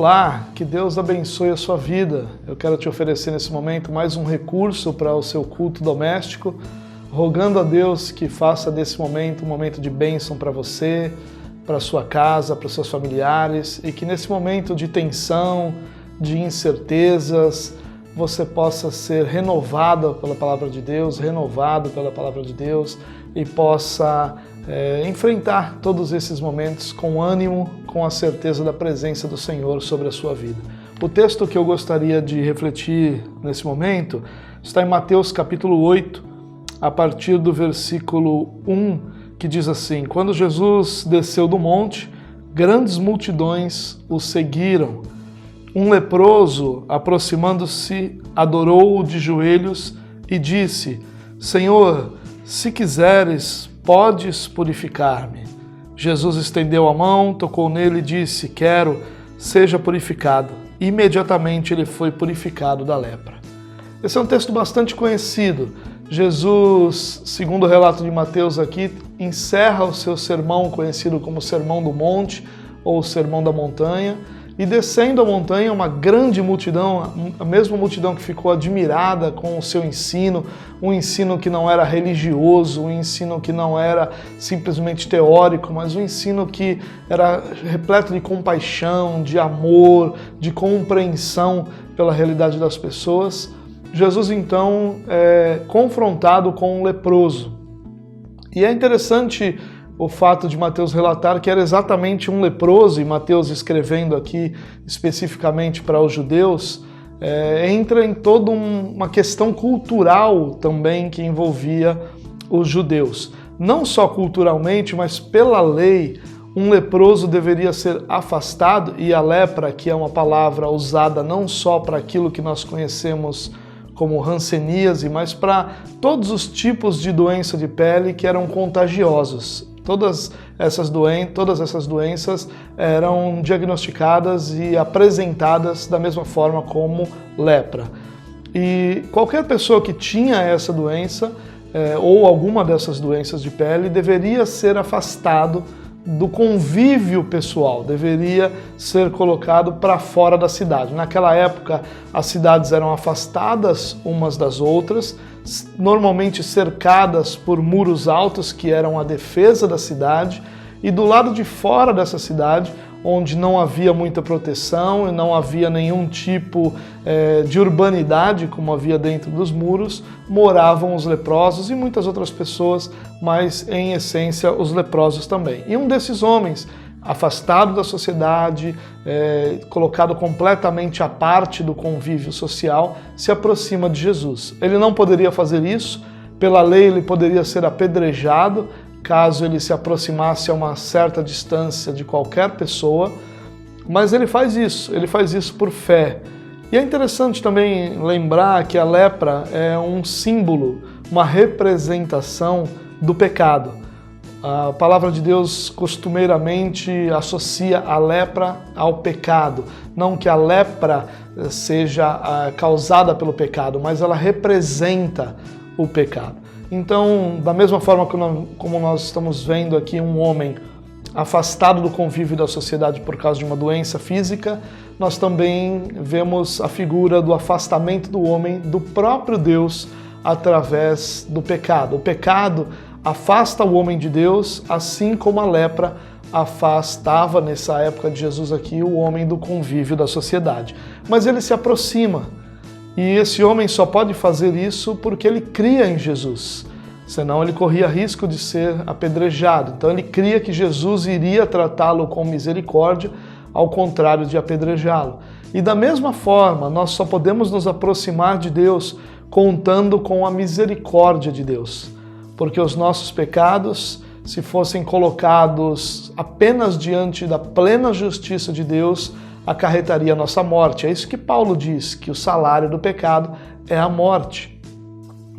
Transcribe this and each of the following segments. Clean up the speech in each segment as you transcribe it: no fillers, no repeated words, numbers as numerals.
Olá, que Deus abençoe a sua vida. Eu quero te oferecer nesse momento mais um recurso para o seu culto doméstico, rogando a Deus que faça desse momento um momento de bênção para você, para sua casa, para seus familiares, e que nesse momento de tensão, de incertezas, você possa ser renovado pela palavra de Deus, renovado pela palavra de Deus, e possa enfrentar todos esses momentos com ânimo, com a certeza da presença do Senhor sobre a sua vida. O texto que eu gostaria de refletir nesse momento está em Mateus capítulo 8, a partir do versículo 1, que diz assim: Quando Jesus desceu do monte, grandes multidões o seguiram. Um leproso, aproximando-se, adorou-o de joelhos e disse: Senhor, se quiseres, podes purificar-me. Jesus estendeu a mão, tocou nele e disse: Quero, seja purificado. Imediatamente ele foi purificado da lepra. Esse é um texto bastante conhecido. Jesus, segundo o relato de Mateus aqui, encerra o seu sermão conhecido como Sermão do Monte ou Sermão da Montanha, e descendo a montanha, uma grande multidão, a mesma multidão que ficou admirada com o seu ensino, um ensino que não era religioso, um ensino que não era simplesmente teórico, mas um ensino que era repleto de compaixão, de amor, de compreensão pela realidade das pessoas. Jesus então é confrontado com um leproso. E é interessante o fato de Mateus relatar que era exatamente um leproso, e Mateus escrevendo aqui especificamente para os judeus, entra em toda uma questão cultural também que envolvia os judeus. Não só culturalmente, mas pela lei, um leproso deveria ser afastado, e a lepra, que é uma palavra usada não só para aquilo que nós conhecemos como hanseníase, mas para todos os tipos de doença de pele que eram contagiosos. Todas essas doenças eram diagnosticadas e apresentadas da mesma forma como lepra. E qualquer pessoa que tinha essa doença, ou alguma dessas doenças de pele, deveria ser afastado do convívio pessoal, deveria ser colocado para fora da cidade. Naquela época, as cidades eram afastadas umas das outras, normalmente cercadas por muros altos que eram a defesa da cidade, e do lado de fora dessa cidade, onde não havia muita proteção e não havia nenhum tipo de urbanidade como havia dentro dos muros, moravam os leprosos e muitas outras pessoas, mas em essência os leprosos também. E um desses homens, afastado da sociedade, colocado completamente à parte do convívio social, se aproxima de Jesus. Ele não poderia fazer isso, pela lei ele poderia ser apedrejado caso ele se aproximasse a uma certa distância de qualquer pessoa, mas ele faz isso por fé. E é interessante também lembrar que a lepra é um símbolo, uma representação do pecado. A palavra de Deus costumeiramente associa a lepra ao pecado. Não que a lepra seja causada pelo pecado, mas ela representa o pecado. Então, da mesma forma como nós estamos vendo aqui um homem afastado do convívio da sociedade por causa de uma doença física, nós também vemos a figura do afastamento do homem do próprio Deus através do pecado. O pecado afasta o homem de Deus, assim como a lepra afastava, nessa época de Jesus aqui, o homem do convívio da sociedade. Mas ele se aproxima. E esse homem só pode fazer isso porque ele cria em Jesus, senão ele corria risco de ser apedrejado. Então ele cria que Jesus iria tratá-lo com misericórdia, ao contrário de apedrejá-lo. E da mesma forma, nós só podemos nos aproximar de Deus contando com a misericórdia de Deus, porque os nossos pecados, se fossem colocados apenas diante da plena justiça de Deus, acarretaria a nossa morte. É isso que Paulo diz, que o salário do pecado é a morte.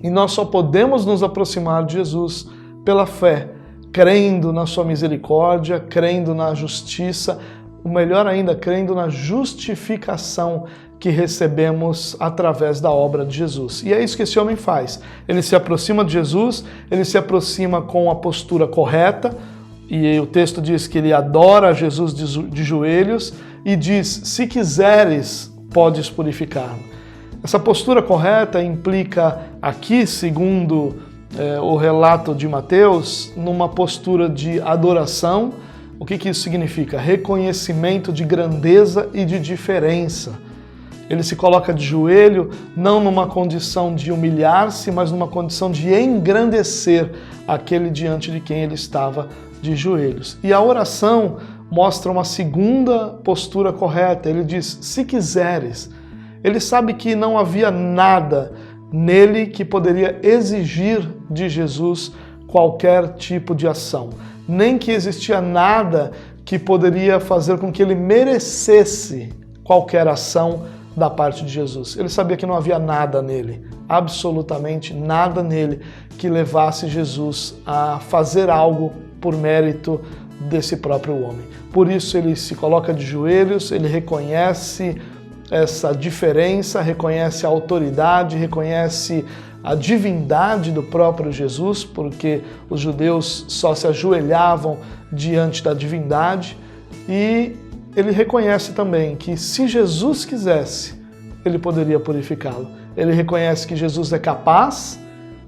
E nós só podemos nos aproximar de Jesus pela fé, crendo na sua misericórdia, crendo na justiça, o melhor ainda, crendo na justificação que recebemos através da obra de Jesus. E é isso que esse homem faz. Ele se aproxima de Jesus, ele se aproxima com a postura correta, E o texto diz que ele adora Jesus de joelhos e diz: se quiseres, podes purificar-me. Essa postura correta implica aqui, segundo o relato de Mateus, numa postura de adoração. O que isso significa? Reconhecimento de grandeza e de diferença. Ele se coloca de joelho, não numa condição de humilhar-se, mas numa condição de engrandecer aquele diante de quem ele estava de joelhos. E a oração mostra uma segunda postura correta. Ele diz: se quiseres. Ele sabe que não havia nada nele que poderia exigir de Jesus qualquer tipo de ação, nem que existia nada que poderia fazer com que ele merecesse qualquer ação da parte de Jesus. Ele sabia que não havia nada nele, absolutamente nada nele, que levasse Jesus a fazer algo por mérito desse próprio homem. Por isso ele se coloca de joelhos, ele reconhece essa diferença, reconhece a autoridade, reconhece a divindade do próprio Jesus, porque os judeus só se ajoelhavam diante da divindade, e ele reconhece também que se Jesus quisesse, ele poderia purificá-lo. Ele reconhece que Jesus é capaz,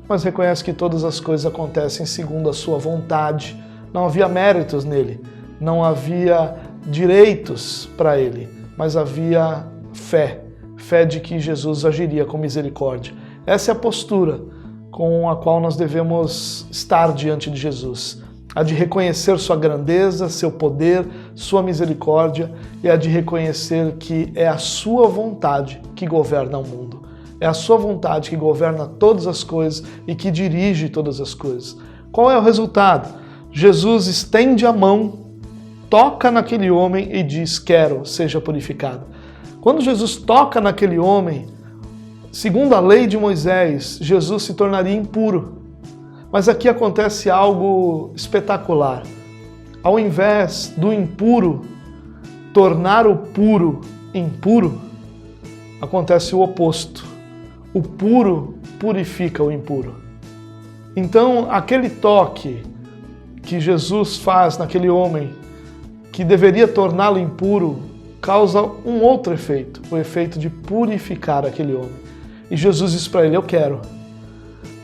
mas reconhece que todas as coisas acontecem segundo a sua vontade. Não havia méritos nele, não havia direitos para ele, mas havia fé de que Jesus agiria com misericórdia. Essa é a postura com a qual nós devemos estar diante de Jesus. A de reconhecer sua grandeza, seu poder, sua misericórdia, e a de reconhecer que é a sua vontade que governa o mundo. É a sua vontade que governa todas as coisas e que dirige todas as coisas. Qual é o resultado? Jesus estende a mão, toca naquele homem e diz: quero, seja purificado. Quando Jesus toca naquele homem, segundo a lei de Moisés, Jesus se tornaria impuro. Mas aqui acontece algo espetacular. Ao invés do impuro tornar o puro impuro, acontece o oposto. O puro purifica o impuro. Então, aquele toque que Jesus faz naquele homem, que deveria torná-lo impuro, causa um outro efeito, o efeito de purificar aquele homem. E Jesus diz para ele: eu quero.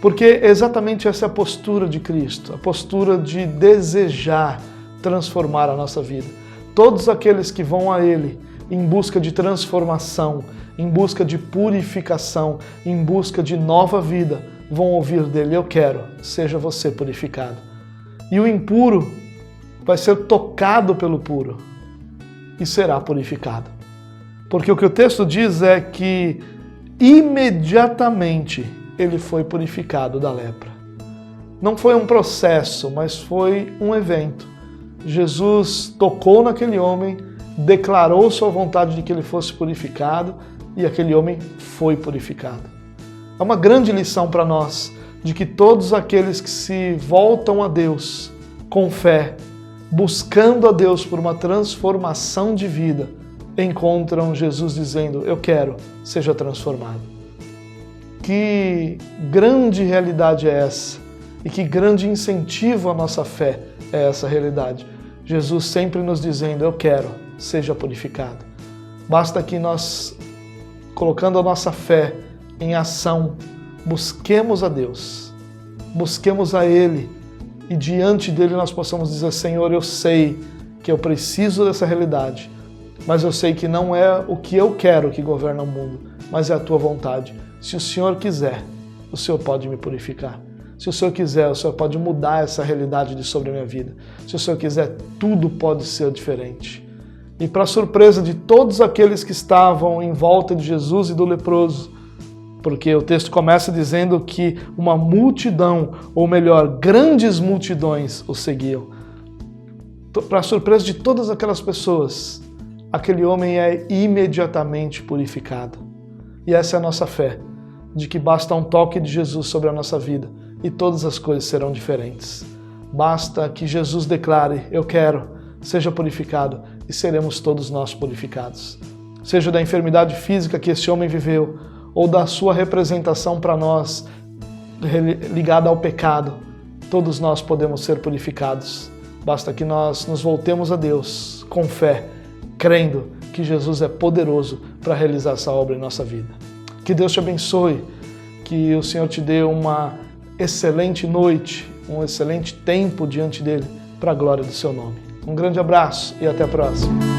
Porque exatamente essa é a postura de Cristo, a postura de desejar transformar a nossa vida. Todos aqueles que vão a Ele em busca de transformação, em busca de purificação, em busca de nova vida, vão ouvir dele: eu quero, seja você purificado. E o impuro vai ser tocado pelo puro e será purificado. Porque o que o texto diz é que imediatamente ele foi purificado da lepra. Não foi um processo, mas foi um evento. Jesus tocou naquele homem, declarou sua vontade de que ele fosse purificado, e aquele homem foi purificado. É uma grande lição para nós, de que todos aqueles que se voltam a Deus com fé, buscando a Deus por uma transformação de vida, encontram Jesus dizendo: eu quero, seja transformado. Que grande realidade é essa? E que grande incentivo à nossa fé é essa realidade? Jesus sempre nos dizendo: eu quero, seja purificado. Basta que nós, colocando a nossa fé em ação, busquemos a Deus, busquemos a Ele, e diante dele nós possamos dizer: Senhor, eu sei que eu preciso dessa realidade, mas eu sei que não é o que eu quero que governa o mundo, mas é a tua vontade. Se o Senhor quiser, o Senhor pode me purificar. Se o Senhor quiser, o Senhor pode mudar essa realidade sobre a minha vida. Se o Senhor quiser, tudo pode ser diferente. E para surpresa de todos aqueles que estavam em volta de Jesus e do leproso, porque o texto começa dizendo que uma multidão, ou melhor, grandes multidões o seguiam. Para surpresa de todas aquelas pessoas, aquele homem é imediatamente purificado. E essa é a nossa fé, de que basta um toque de Jesus sobre a nossa vida e todas as coisas serão diferentes. Basta que Jesus declare: eu quero, seja purificado, e seremos todos nós purificados. Seja da enfermidade física que esse homem viveu, ou da sua representação para nós, ligada ao pecado, todos nós podemos ser purificados. Basta que nós nos voltemos a Deus com fé, crendo que Jesus é poderoso para realizar essa obra em nossa vida. Que Deus te abençoe, que o Senhor te dê uma excelente noite, um excelente tempo diante dele, para a glória do seu nome. Um grande abraço e até a próxima.